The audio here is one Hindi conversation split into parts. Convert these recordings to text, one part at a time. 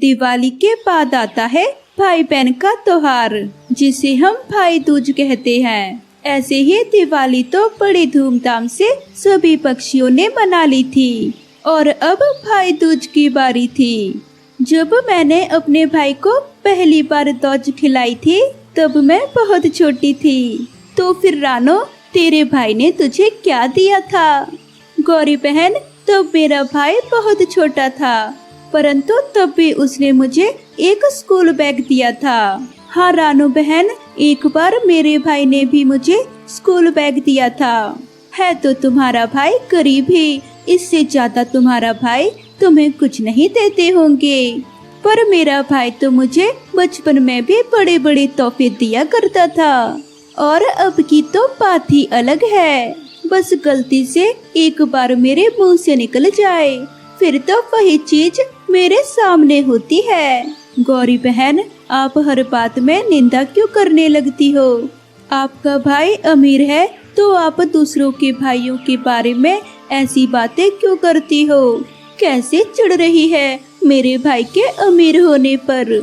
दिवाली के बाद आता है भाई बहन का त्योहार, जिसे हम भाई दूज कहते हैं। ऐसे ही दिवाली तो बड़ी धूमधाम से सभी पक्षियों ने मना ली थी और अब भाई दूज की बारी थी। जब मैंने अपने भाई को पहली बार दूज खिलाई थी तब मैं बहुत छोटी थी। तो फिर रानो, तेरे भाई ने तुझे क्या दिया था? गौरी बहन, तब मेरा भाई बहुत छोटा था, परंतु तब भी उसने मुझे एक स्कूल बैग दिया था। हाँ रानो बहन, एक बार मेरे भाई ने भी मुझे स्कूल बैग दिया था। है तो तुम्हारा भाई गरीब ही, इससे ज्यादा तुम्हारा भाई तुम्हें कुछ नहीं देते होंगे, पर मेरा भाई तो मुझे बचपन में भी बड़े बड़े तोहफे दिया करता था। और अब की तो बात ही अलग है, बस गलती से एक बार मेरे मुंह से निकल जाए फिर तो वही चीज मेरे सामने होती है। गौरी बहन, आप हर बात में निंदा क्यों करने लगती हो? आपका भाई अमीर है तो आप दूसरों के भाइयों के बारे में ऐसी बातें क्यों करती हो? कैसे चिढ़ रही है मेरे भाई के अमीर होने पर।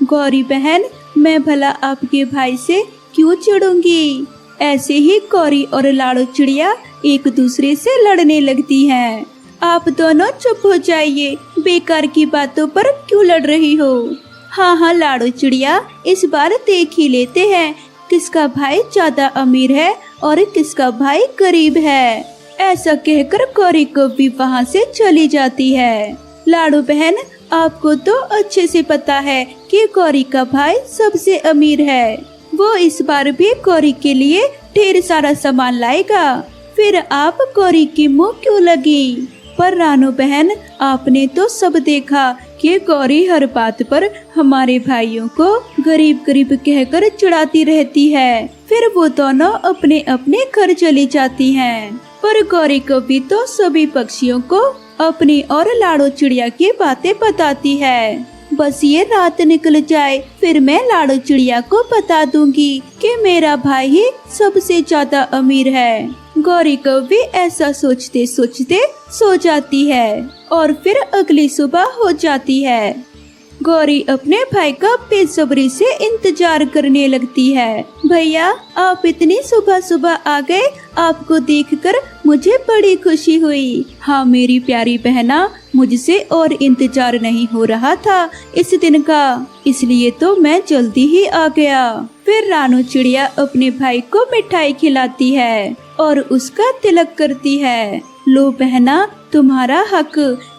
गौरी बहन, मैं भला आपके भाई से क्यों चिढ़ूंगी? ऐसे ही गौरी और लाड़ो चिड़िया एक दूसरे से लड़ने लगती हैं। आप दोनों चुप हो जाइए, बेकार की बातों पर क्यों लड़ रही हो? हाँ लाड़ो चिड़िया, इस बार देख ही लेते हैं किसका भाई ज्यादा अमीर है और किसका भाई गरीब है। ऐसा कहकर गौरी को भी वहाँ से चली जाती है। लाड़ो बहन, आपको तो अच्छे से पता है कि गौरी का भाई सबसे अमीर है। वो इस बार भी गौरी के लिए ढेर सारा सामान लाएगा, फिर आप गौरी की मुँह क्यों लगी? पर रानो बहन, आपने तो सब देखा कि गौरी हर बात पर हमारे भाइयों को गरीब गरीब कहकर चिढ़ाती रहती है, फिर वो दोनों अपने अपने घर चली जाती हैं। पर गौरी को भी तो सभी पक्षियों को अपनी और लाड़ो चिड़िया की बातें बताती है। बस ये रात निकल जाए फिर मैं लाड़ो चिड़िया को बता दूंगी कि मेरा भाई ही सबसे ज्यादा अमीर है। गौरी को भी ऐसा सोचते सोचते सो जाती है और फिर अगली सुबह हो जाती है। गौरी अपने भाई का बेसब्री से इंतजार करने लगती है। भैया, आप इतनी सुबह सुबह आ गए, आपको देखकर मुझे बड़ी खुशी हुई। हाँ मेरी प्यारी बहना, मुझसे और इंतजार नहीं हो रहा था इस दिन का, इसलिए तो मैं जल्दी ही आ गया। फिर रानो चिड़िया अपने भाई को मिठाई खिलाती है और उसका तिलक करती है। लो बहना, तुम्हारा हक,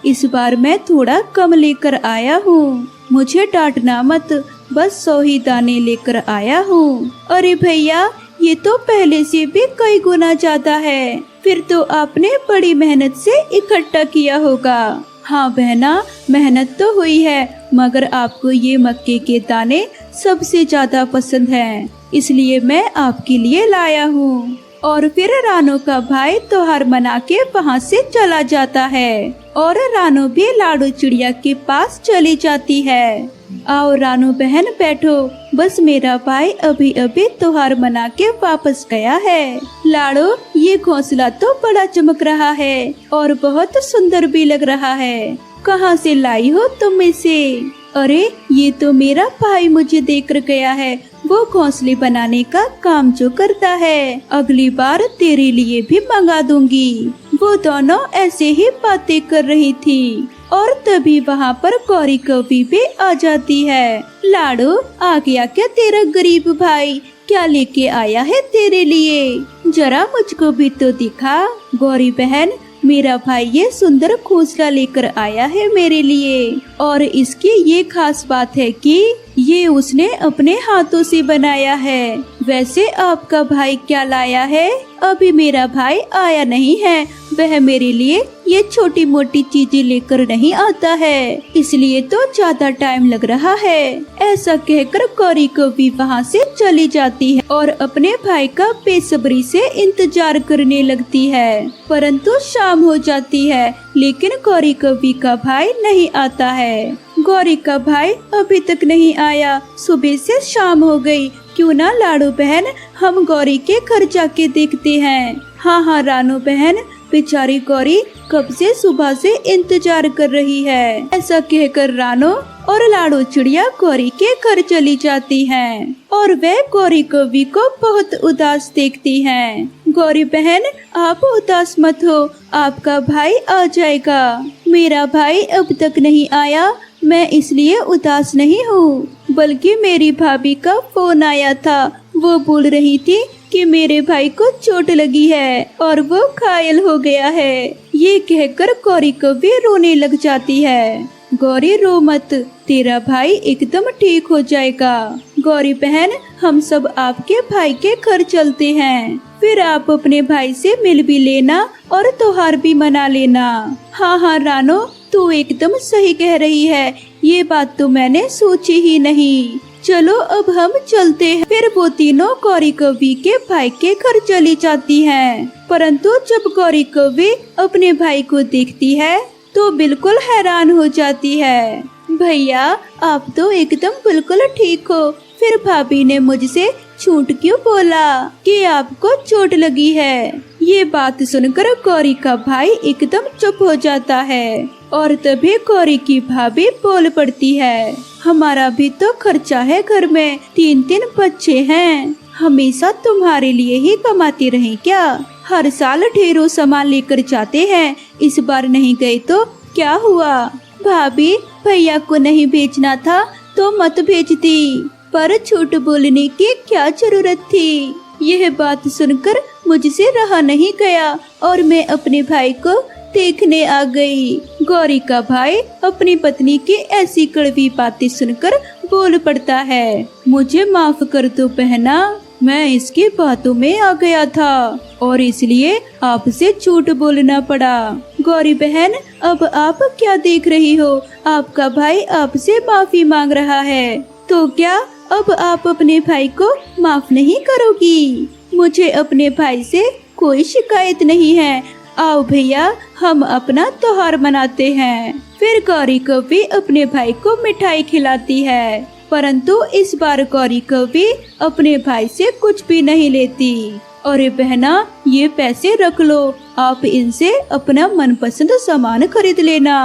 इस बार मैं थोड़ा कम लेकर आया हूँ, मुझे डांटना मत, बस 100 ही दाने लेकर आया हूँ। अरे भैया, ये तो पहले से भी कई गुना ज्यादा है, फिर तो आपने बड़ी मेहनत से इकट्ठा किया होगा। हाँ बहना, मेहनत तो हुई है, मगर आपको ये मक्के के दाने सबसे ज्यादा पसंद हैं, इसलिए मैं आपके लिए लाया हूँ। और फिर रानो का भाई त्योहार मना के वहाँ से चला जाता है और रानो भी लाड़ो चिड़िया के पास चली जाती है। आओ रानो बहन बैठो, बस मेरा भाई अभी अभी त्योहार मना के वापस गया है। लाड़ो, ये घोंसला तो बड़ा चमक रहा है और बहुत सुंदर भी लग रहा है, कहाँ से लाई हो तुम इसे? अरे ये तो मेरा भाई मुझे देकर गया है, वो घोंसले बनाने का काम जो करता है, अगली बार तेरे लिए भी मंगा दूंगी। वो दोनों ऐसे ही बातें कर रही थी और तभी वहाँ पर गौरी कौवी भी आ जाती है। लाड़ो, आ गया क्या तेरा गरीब भाई? क्या लेके आया है तेरे लिए? जरा मुझको भी तो दिखा। गौरी बहन, मेरा भाई ये सुंदर घोंसला लेकर आया है मेरे लिए, और इसकी ये खास बात है कि ये उसने अपने हाथों से बनाया है। वैसे आपका भाई क्या लाया है? अभी मेरा भाई आया नहीं है, वह मेरे लिए ये छोटी मोटी चीजें लेकर नहीं आता है, इसलिए तो ज्यादा टाइम लग रहा है। ऐसा कहकर गौरी को भी वहाँ से चली जाती है और अपने भाई का बेसब्री से इंतजार करने लगती है। परंतु शाम हो जाती है लेकिन गौरी कौवी का भाई नहीं आता है। गौरी का भाई अभी तक नहीं आया, सुबह से शाम हो गई। क्यों ना लाड़ो बहन, हम गौरी के घर जाके देखते हैं। हाँ रानो बहन, बेचारी गौरी कब से सुबह से इंतजार कर रही है। ऐसा कहकर रानो और लाडो चिड़िया गौरी के घर चली जाती हैं और वह गौरी कौवी को बहुत उदास देखती हैं। गौरी बहन, आप उदास मत हो, आपका भाई आ जाएगा। मेरा भाई अब तक नहीं आया, मैं इसलिए उदास नहीं हूँ, बल्कि मेरी भाभी का फोन आया था। वो बोल रही थी कि मेरे भाई को चोट लगी है और वो घायल हो गया है। ये कहकर गौरी कौवी रोने लग जाती है। गौरी, रो मत, तेरा भाई एकदम ठीक हो जाएगा। गौरी बहन, हम सब आपके भाई के घर चलते हैं, फिर आप अपने भाई से मिल भी लेना और त्योहार भी मना लेना। हाँ हाँ रानो, तू एकदम सही कह रही है, ये बात तो मैंने सोची ही नहीं। चलो अब हम चलते हैं। फिर वो तीनों गौरी कौवी के भाई के घर चली जाती हैं। परंतु जब गौरी कौवी अपने भाई को देखती है तो बिल्कुल हैरान हो जाती है। भैया, आप तो एकदम बिल्कुल ठीक हो, फिर भाभी ने मुझसे झूठ क्यों बोला कि आपको चोट लगी है? ये बात सुनकर गौरी का भाई एकदम चुप हो जाता है और तभी गौरी की भाभी बोल पड़ती है, हमारा भी तो खर्चा है, घर में 3-3 बच्चे हैं, हमेशा तुम्हारे लिए ही कमाते रहे क्या? हर साल ढेरों सामान लेकर जाते हैं, इस बार नहीं गए तो क्या हुआ? भाभी, भैया को नहीं भेजना था तो मत भेजती, पर झूठ बोलने की क्या जरूरत थी? यह बात सुनकर मुझसे रहा नहीं गया और मैं अपने भाई को देखने आ गई। गौरी का भाई अपनी पत्नी की ऐसी कड़वी बातें सुनकर बोल पड़ता है, मुझे माफ कर दो बहना, मैं इसकी बातों में आ गया था और इसलिए आपसे झूठ बोलना पड़ा। गौरी बहन, अब आप क्या देख रही हो? आपका भाई आपसे माफी मांग रहा है, तो क्या अब आप अपने भाई को माफ नहीं करोगी? मुझे अपने भाई से कोई शिकायत नहीं है। आओ भैया, हम अपना त्योहार मनाते हैं। फिर गौरी कौवी अपने भाई को मिठाई खिलाती है, परंतु इस बार गौरी कौवी अपने भाई से कुछ भी नहीं लेती। अरे बहना, ये पैसे रख लो, आप इनसे अपना मनपसंद सामान खरीद लेना।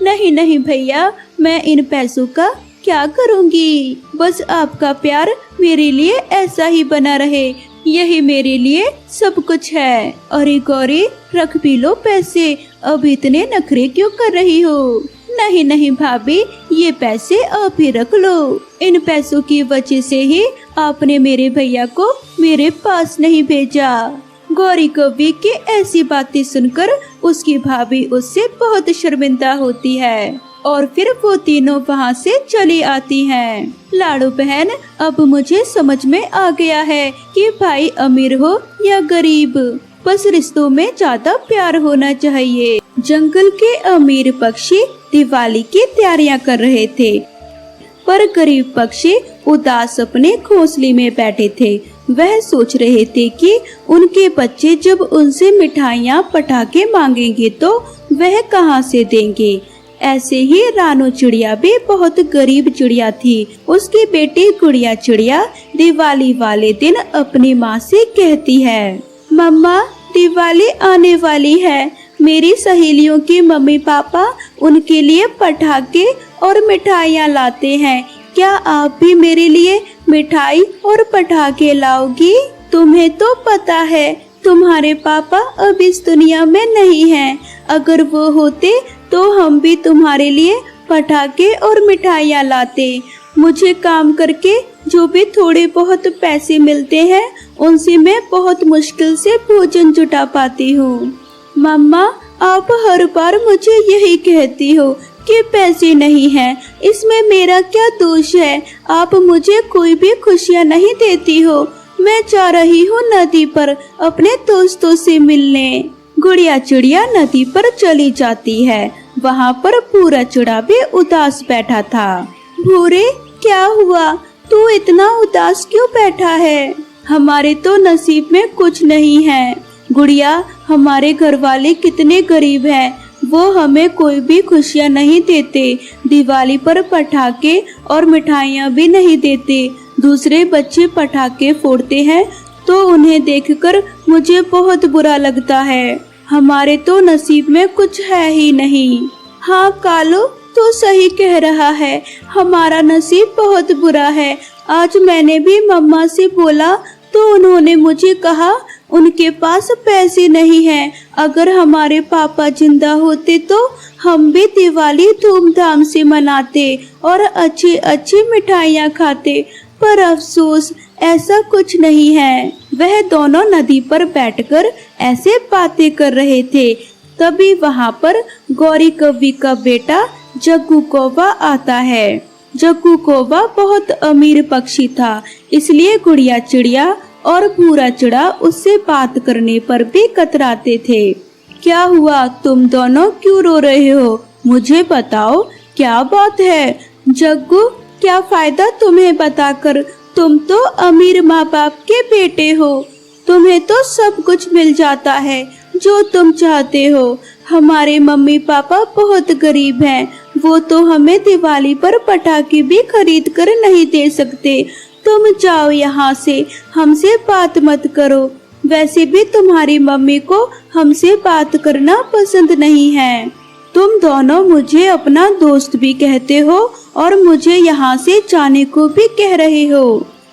नहीं नहीं भैया, मैं इन पैसों का क्या करूँगी? बस आपका प्यार मेरे लिए ऐसा ही बना रहे, यही मेरे लिए सब कुछ है। अरे गौरी, रख भी लो पैसे, अब इतने नखरे क्यों कर रही हो? नहीं नहीं भाभी, ये पैसे आप ही रख लो, इन पैसों की वजह से ही आपने मेरे भैया को मेरे पास नहीं भेजा। गौरी कौवी की ऐसी बातें सुनकर उसकी भाभी उससे बहुत शर्मिंदा होती है और फिर वो तीनों वहाँ से चली आती हैं। लाडो बहन, अब मुझे समझ में आ गया है कि भाई अमीर हो या गरीब, बस रिश्तों में ज्यादा प्यार होना चाहिए। जंगल के अमीर पक्षी दिवाली की तैयारियां कर रहे थे, पर गरीब पक्षी उदास अपने घोंसले में बैठे थे। वह सोच रहे थे कि उनके बच्चे जब उनसे मिठाइयाँ पटाखे मांगेंगे तो वह कहाँ से देंगे। ऐसे ही रानो चिड़िया भी बहुत गरीब चिड़िया थी। उसकी बेटी गुड़िया चिड़िया दिवाली वाले दिन अपनी माँ से कहती है, मम्मा, दिवाली आने वाली है, मेरी सहेलियों के मम्मी पापा उनके लिए पटाखे और मिठाइयाँ लाते हैं, क्या आप भी मेरे लिए मिठाई और पटाखे लाओगी? तुम्हें तो पता है तुम्हारे पापा अब इस दुनिया में नहीं हैं, अगर वो होते तो हम भी तुम्हारे लिए पटाखे और मिठाइयाँ लाते। मुझे काम करके जो भी थोड़े बहुत पैसे मिलते हैं उनसे मैं बहुत मुश्किल से भोजन जुटा पाती हूँ। मम्मा, आप हर बार मुझे यही कहती हो कि पैसे नहीं हैं, इसमें मेरा क्या दोष है? आप मुझे कोई भी खुशियाँ नहीं देती हो। मैं जा रही हूँ नदी पर अपने दोस्तों से मिलने। गुड़िया चिड़िया नदी पर चली जाती है। वहाँ पर भूरा चिड़ा भी उदास बैठा था। भूरे, क्या हुआ? तू इतना उदास क्यों बैठा है? हमारे तो नसीब में कुछ नहीं है। गुड़िया, हमारे घर वाले कितने गरीब हैं, वो हमें कोई भी खुशियाँ नहीं देते। दिवाली पर पटाखे और मिठाइयाँ भी नहीं देते। दूसरे बच्चे पटाखे फोड़ते हैं तो उन्हें देखकर मुझे बहुत बुरा लगता है। हमारे तो नसीब में कुछ है ही नहीं। हाँ कालो, तू सही कह रहा है, हमारा नसीब बहुत बुरा है। आज मैंने भी मम्मा से बोला तो उन्होंने मुझे कहा उनके पास पैसे नहीं हैं। अगर हमारे पापा जिंदा होते तो हम भी दिवाली धूमधाम से मनाते और अच्छी अच्छी मिठाइयाँ खाते, पर अफसोस ऐसा कुछ नहीं है। वह दोनों नदी पर बैठकर ऐसे बातें कर रहे थे, तभी वहाँ पर गौरी कौवी का बेटा जग्गू कौवा आता है। जग्गू कौवा बहुत अमीर पक्षी था, इसलिए गुड़िया चिड़िया और भूरा चिड़ा उससे बात करने पर भी कतराते थे। क्या हुआ, तुम दोनों क्यों रो रहे हो? मुझे बताओ, क्या बात है? जग्गू, क्या फायदा तुम्हें बताकर? तुम तो अमीर माँ बाप के बेटे हो, तुम्हें तो सब कुछ मिल जाता है जो तुम चाहते हो। हमारे मम्मी पापा बहुत गरीब हैं, वो तो हमें दिवाली पर पटाखे भी खरीद कर नहीं दे सकते। तुम जाओ यहाँ से, हमसे बात मत करो। वैसे भी तुम्हारी मम्मी को हमसे बात करना पसंद नहीं है। तुम दोनों मुझे अपना दोस्त भी कहते हो और मुझे यहाँ से जाने को भी कह रहे हो।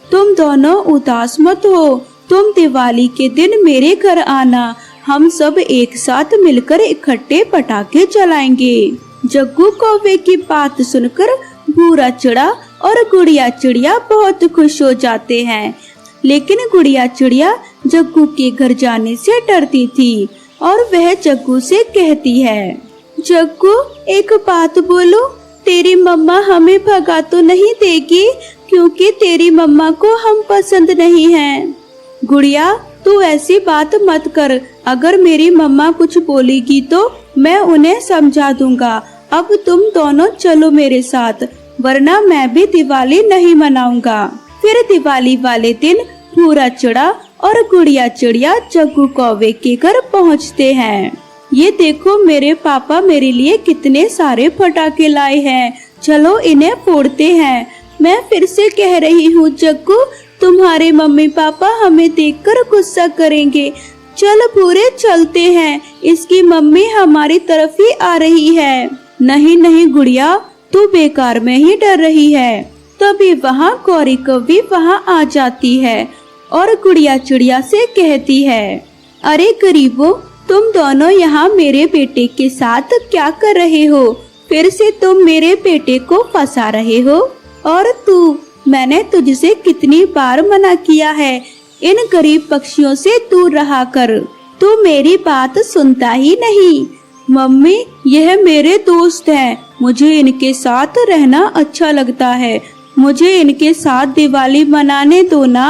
तुम दोनों उदास मत हो, तुम दिवाली के दिन मेरे घर आना, हम सब एक साथ मिलकर इकट्ठे पटाखे जलाएंगे। जग्गू कौवे की बात सुनकर भूरा चिड़ा और गुड़िया चिड़िया बहुत खुश हो जाते हैं, लेकिन गुड़िया चिड़िया जग्गू के घर जाने से डरती थी और वह जग्गू से कहती है, जग्गू एक बात बोलो, तेरी मम्मा हमें भगा तो नहीं देगी, क्योंकि तेरी मम्मा को हम पसंद नहीं हैं। गुड़िया, तू ऐसी बात मत कर, अगर मेरी मम्मा कुछ बोलेगी तो मैं उन्हें समझा दूंगा। अब तुम दोनों चलो मेरे साथ, वरना मैं भी दिवाली नहीं मनाऊंगा। फिर दिवाली वाले दिन भूरा चिड़ा और गुड़िया चिड़िया जग्गू कौवे के घर पहुंचते हैं। ये देखो, मेरे पापा मेरे लिए कितने सारे पटाखे लाए हैं, चलो इन्हें फोड़ते हैं। मैं फिर से कह रही हूँ जग्गू, तुम्हारे मम्मी पापा हमें देखकर गुस्सा करेंगे। चल भूरे, चलते हैं, इसकी मम्मी हमारी तरफ ही आ रही है। नहीं नहीं गुड़िया, तू बेकार में ही डर रही है। तभी वहाँ गौरी कौवी वहाँ आ जाती है और गुड़िया चिड़िया से कहती है, अरे गरीबों, तुम दोनों यहाँ मेरे बेटे के साथ क्या कर रहे हो? फिर से तुम मेरे बेटे को फंसा रहे हो। और तू, मैंने तुझसे कितनी बार मना किया है, इन गरीब पक्षियों से दूर रहा कर, तू मेरी बात सुनता ही नहीं। मम्मी, यह मेरे दोस्त हैं, मुझे इनके साथ रहना अच्छा लगता है, मुझे इनके साथ दिवाली मनाने दो ना।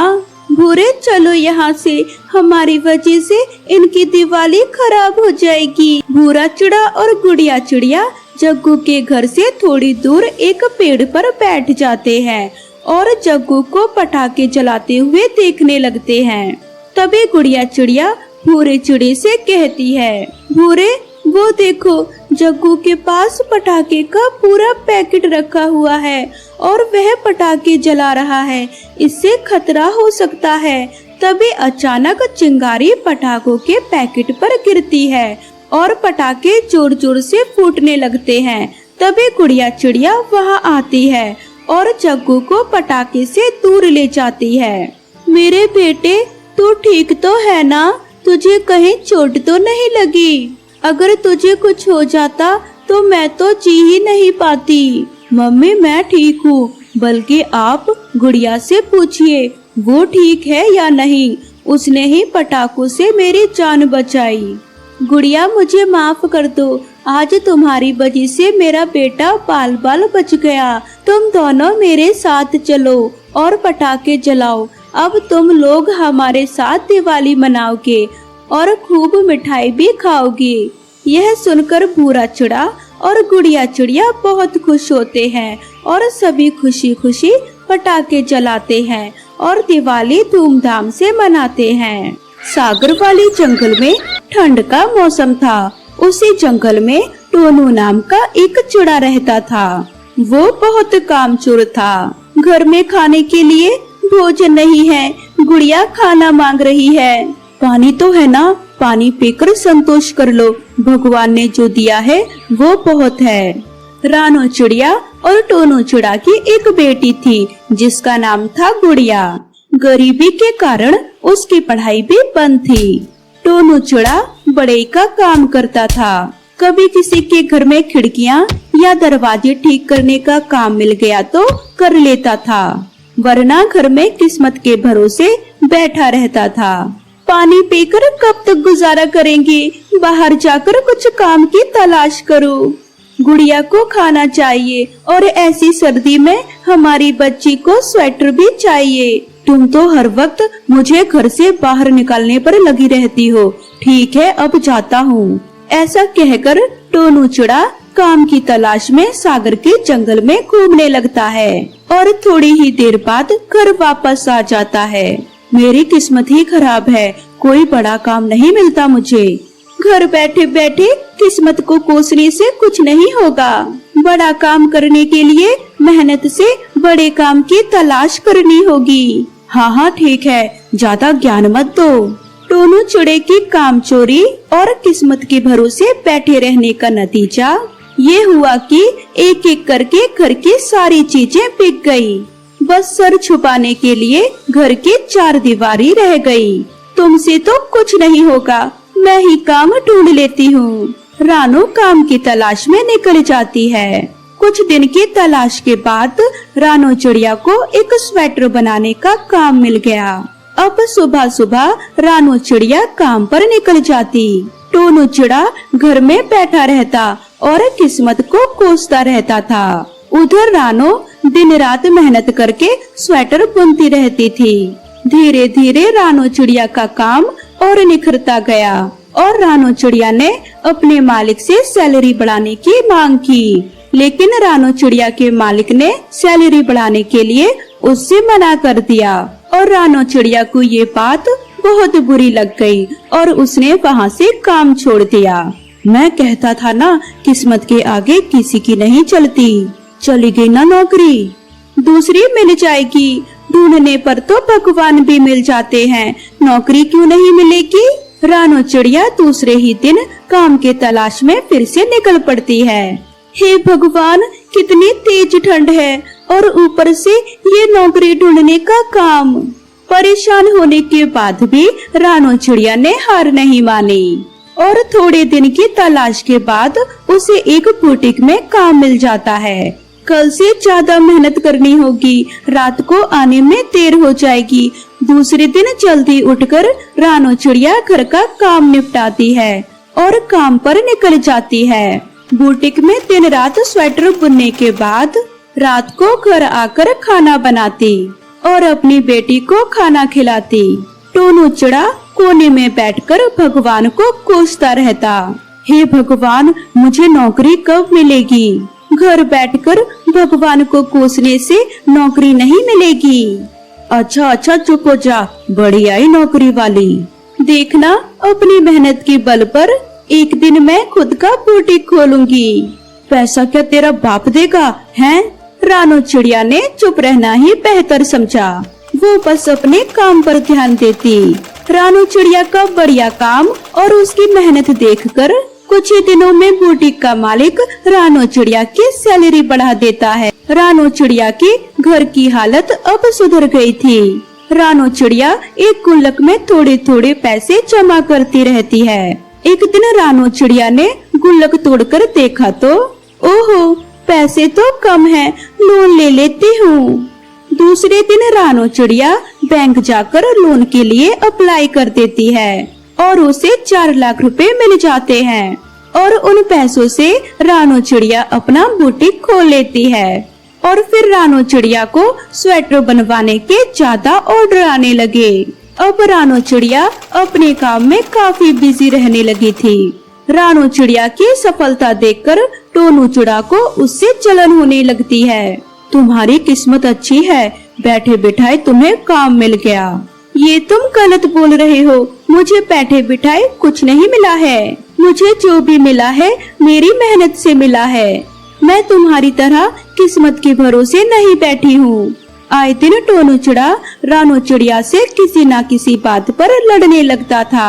भूरे, चलो यहाँ से, हमारी वजह से इनकी दिवाली खराब हो जाएगी। भूरा चिड़ा और गुड़िया चिड़िया जग्गू के घर से थोड़ी दूर एक पेड़ पर बैठ जाते हैं और जग्गू को पटाखे जलाते हुए देखने लगते हैं। तभी गुड़िया चिड़िया भूरे चिड़े से कहती है, भूरे, वो देखो, जग्गू के पास पटाखे का पूरा पैकेट रखा हुआ है और वह पटाखे जला रहा है, इससे खतरा हो सकता है। तभी अचानक चिंगारी पटाखों के पैकेट पर गिरती है और पटाखे जोर जोर से फूटने लगते हैं। तभी गुड़िया चिड़िया वहाँ आती है और जग्गू को पटाखे से दूर ले जाती है। मेरे बेटे, तू ठीक तो है ना? तुझे कहीं चोट तो नहीं लगी? अगर तुझे कुछ हो जाता तो मैं तो जी ही नहीं पाती। मम्मी, मैं ठीक हूँ, बल्कि आप गुड़िया से पूछिए, वो ठीक है या नहीं, उसने ही पटाखों से मेरी जान बचाई। गुड़िया, मुझे माफ कर दो, आज तुम्हारी वजह से मेरा बेटा बाल बाल बच गया। तुम दोनों मेरे साथ चलो और पटाखे जलाओ। अब तुम लोग हमारे साथ दिवाली मनाओगे और खूब मिठाई भी खाओगे। यह सुनकर भूरा चिड़ा और गुड़िया चिड़िया बहुत खुश होते हैं और सभी खुशी खुशी पटाखे जलाते हैं और दिवाली धूमधाम से मनाते हैं। सागर वाले जंगल में ठंड का मौसम था। उसी जंगल में टोनू नाम का एक चिड़ा रहता था। वो बहुत कामचोर था। घर में खाने के लिए भोजन नहीं है, गुड़िया खाना मांग रही है। पानी तो है ना, पानी पीकर संतोष कर लो, भगवान ने जो दिया है वो बहुत है। रानो चिड़िया और टोनू चिड़ा की एक बेटी थी जिसका नाम था गुड़िया। गरीबी के कारण उसकी पढ़ाई भी बंद थी। टोनू चिड़ा बढ़ई का काम करता था। कभी किसी के घर में खिड़कियां या दरवाजे ठीक करने का काम मिल गया तो कर लेता था, वरना घर में किस्मत के भरोसे बैठा रहता था। पानी पीकर कब तक गुजारा करेंगे, बाहर जाकर कुछ काम की तलाश करो। गुड़िया को खाना चाहिए और ऐसी सर्दी में हमारी बच्ची को स्वेटर भी चाहिए। तुम तो हर वक्त मुझे घर से बाहर निकालने पर लगी रहती हो। ठीक है, अब जाता हूँ। ऐसा कहकर टोनू चिड़ा काम की तलाश में सागर के जंगल में घूमने लगता है और थोड़ी ही देर बाद घर वापस आ जाता है। मेरी किस्मत ही खराब है, कोई बड़ा काम नहीं मिलता मुझे। घर बैठे बैठे किस्मत को कोसने से कुछ नहीं होगा। बड़ा काम करने के लिए मेहनत से बड़े काम की तलाश करनी होगी। हाँ ठीक है, ज्यादा ज्ञान मत दो। टोनू चिड़े की कामचोरी और किस्मत के भरोसे बैठे रहने का नतीजा ये हुआ कि एक एक करके घर की सारी चीजें बिक गई। बस सर छुपाने के लिए घर की चार दीवारी रह गई। तुमसे तो कुछ नहीं होगा, मैं ही काम ढूंढ लेती हूँ। रानो काम की तलाश में निकल जाती है। कुछ दिन की तलाश के बाद रानो चिड़िया को एक स्वेटर बनाने का काम मिल गया। अब सुबह सुबह रानो चिड़िया काम पर निकल जाती। टोनू चिड़ा घर में बैठा रहता और किस्मत को कोसता रहता था। उधर रानो दिन रात मेहनत करके स्वेटर बुनती रहती थी। धीरे धीरे रानो चिड़िया का काम और निखरता गया और रानो चिड़िया ने अपने मालिक से सैलरी बढ़ाने की मांग की, लेकिन रानो चिड़िया के मालिक ने सैलरी बढ़ाने के लिए उससे मना कर दिया और रानो चिड़िया को ये बात बहुत बुरी लग गई और उसने वहाँ से काम छोड़ दिया। मैं कहता था ना, किस्मत के आगे किसी की नहीं चलती। चली गई ना नौकरी, दूसरी मिल जाएगी। ढूंढने पर तो भगवान भी मिल जाते हैं, नौकरी क्यों नहीं मिलेगी। रानो चिड़िया दूसरे ही दिन काम के तलाश में फिर से निकल पड़ती है। हे भगवान, कितनी तेज ठंड है और ऊपर से ये नौकरी ढूंढने का काम। परेशान होने के बाद भी रानो चिड़िया ने हार नहीं मानी और थोड़े दिन की तलाश के बाद उसे एक बुटीक में काम मिल जाता है। कल से ज्यादा मेहनत करनी होगी, रात को आने में देर हो जाएगी। दूसरे दिन जल्दी उठकर रानो चिड़िया घर का काम निपटाती है और काम पर निकल जाती है। बुटीक में दिन रात स्वेटर बुनने के बाद रात को घर आकर खाना बनाती और अपनी बेटी को खाना खिलाती। टोनू चिड़ा कोने में बैठकर भगवान को कोसता रहता। हे भगवान, मुझे नौकरी कब मिलेगी। घर बैठकर भगवान को कोसने से नौकरी नहीं मिलेगी। अच्छा चुप हो जा, बड़ी आई नौकरी वाली। देखना, अपनी मेहनत के बल पर एक दिन मैं खुद का बुटीक खोलूंगी। पैसा क्या तेरा बाप देगा हैं? रानो चिड़िया ने चुप रहना ही बेहतर समझा। वो बस अपने काम पर ध्यान देती। रानो चिड़िया का बढ़िया काम और उसकी मेहनत देखकर कुछ ही दिनों में बुटीक का मालिक रानो चिड़िया की सैलरी बढ़ा देता है। रानो चिड़िया की घर की हालत अब सुधर गई थी। रानो चिड़िया एक गुल्लक में थोड़े थोड़े पैसे जमा करती रहती है। एक दिन रानो चिड़िया ने गुल्लक तोड़कर देखा तो ओहो, पैसे तो कम हैं, लोन ले लेती हूँ। दूसरे दिन रानो चिड़िया बैंक जाकर लोन के लिए अप्लाई कर देती है और उसे 4 लाख रुपए मिल जाते हैं और उन पैसों से रानो चिड़िया अपना बुटीक खोल लेती है। और फिर रानो चिड़िया को स्वेटर बनवाने के ज्यादा ऑर्डर आने लगे। अब रानो चिड़िया अपने काम में काफी बिजी रहने लगी थी। रानो चिड़िया की सफलता देखकर टोनू चिड़ा को उससे जलन होने लगती है। तुम्हारी किस्मत अच्छी है, बैठे बिठाए तुम्हें काम मिल गया। ये तुम गलत बोल रहे हो, मुझे बैठे बिठाए कुछ नहीं मिला है। मुझे जो भी मिला है मेरी मेहनत से मिला है। मैं तुम्हारी तरह किस्मत के भरोसे नहीं बैठी हूँ। आए दिन टोनू चिड़ा रानो चिड़िया से किसी न किसी बात पर लड़ने लगता था।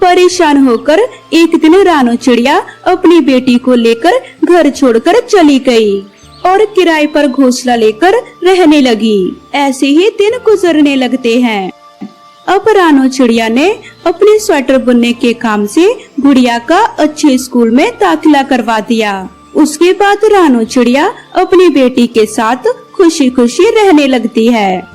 परेशान होकर एक दिन रानो चिड़िया अपनी बेटी को लेकर घर छोड़कर चली गई और किराए पर घोंसला लेकर रहने लगी। ऐसे ही दिन गुजरने लगते हैं। अब रानू चिड़िया ने अपने स्वेटर बुनने के काम से गुड़िया का अच्छे स्कूल में दाखिला करवा दिया। उसके बाद रानू चिड़िया अपनी बेटी के साथ खुशी खुशी रहने लगती है।